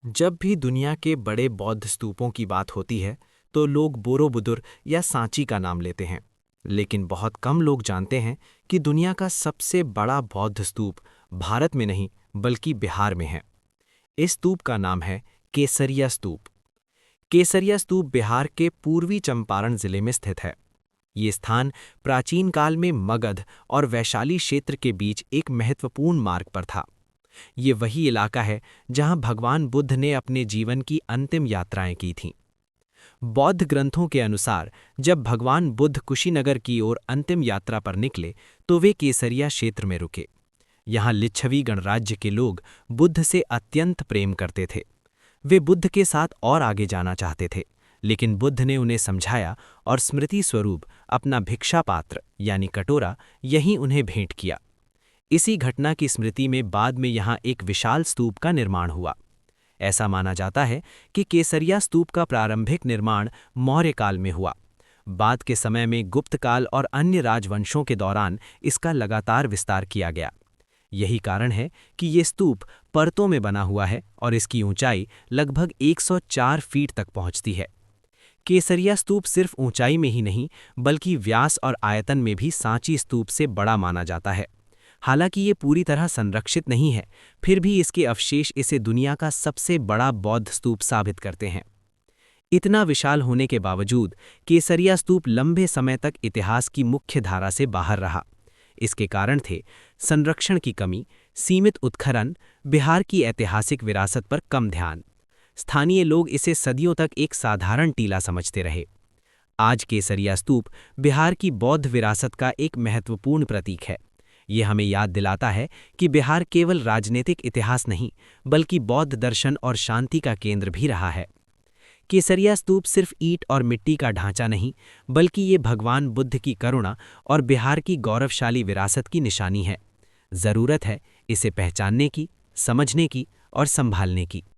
जब भी दुनिया के बड़े बौद्ध स्तूपों की बात होती है तो लोग बोरोबुदुर या सांची का नाम लेते हैं। लेकिन बहुत कम लोग जानते हैं कि दुनिया का सबसे बड़ा बौद्ध स्तूप भारत में नहीं बल्कि बिहार में है। इस स्तूप का नाम है केसरिया स्तूप। केसरिया स्तूप बिहार के पूर्वी चंपारण जिले में स्थित है। ये स्थान प्राचीन काल में मगध और वैशाली क्षेत्र के बीच एक महत्वपूर्ण मार्ग पर था। ये वही इलाका है जहां भगवान बुद्ध ने अपने जीवन की अंतिम यात्राएं की थीं। बौद्ध ग्रंथों के अनुसार जब भगवान बुद्ध कुशीनगर की ओर अंतिम यात्रा पर निकले तो वे केसरिया क्षेत्र में रुके। यहाँ लिच्छवी गणराज्य के लोग बुद्ध से अत्यंत प्रेम करते थे। वे बुद्ध के साथ और आगे जाना चाहते थे, लेकिन बुद्ध ने उन्हें समझाया और स्मृति स्वरूप अपना भिक्षा पात्र यानी कटोरा यहीं उन्हें भेंट किया। इसी घटना की स्मृति में बाद में यहाँ एक विशाल स्तूप का निर्माण हुआ। ऐसा माना जाता है कि केसरिया स्तूप का प्रारंभिक निर्माण मौर्य काल में हुआ। बाद के समय में गुप्त काल और अन्य राजवंशों के दौरान इसका लगातार विस्तार किया गया। यही कारण है कि ये स्तूप परतों में बना हुआ है और इसकी ऊंचाई लगभग 104 फीट तक पहुंचती है। केसरिया स्तूप सिर्फ ऊंचाई में ही नहीं बल्कि व्यास और आयतन में भी सांची स्तूप से बड़ा माना जाता है। हालांकि ये पूरी तरह संरक्षित नहीं है, फिर भी इसके अवशेष इसे दुनिया का सबसे बड़ा बौद्ध स्तूप साबित करते हैं। इतना विशाल होने के बावजूद केसरिया स्तूप लंबे समय तक इतिहास की मुख्य धारा से बाहर रहा। इसके कारण थे संरक्षण की कमी, सीमित उत्खनन, बिहार की ऐतिहासिक विरासत पर कम ध्यान। स्थानीय लोग इसे सदियों तक एक साधारण टीला समझते रहे। आज केसरिया स्तूप बिहार की बौद्ध विरासत का एक महत्वपूर्ण प्रतीक है। ये हमें याद दिलाता है कि बिहार केवल राजनीतिक इतिहास नहीं बल्कि बौद्ध दर्शन और शांति का केंद्र भी रहा है। केसरिया स्तूप सिर्फ ईंट और मिट्टी का ढांचा नहीं बल्कि ये भगवान बुद्ध की करुणा और बिहार की गौरवशाली विरासत की निशानी है। ज़रूरत है इसे पहचानने की, समझने की और संभालने की।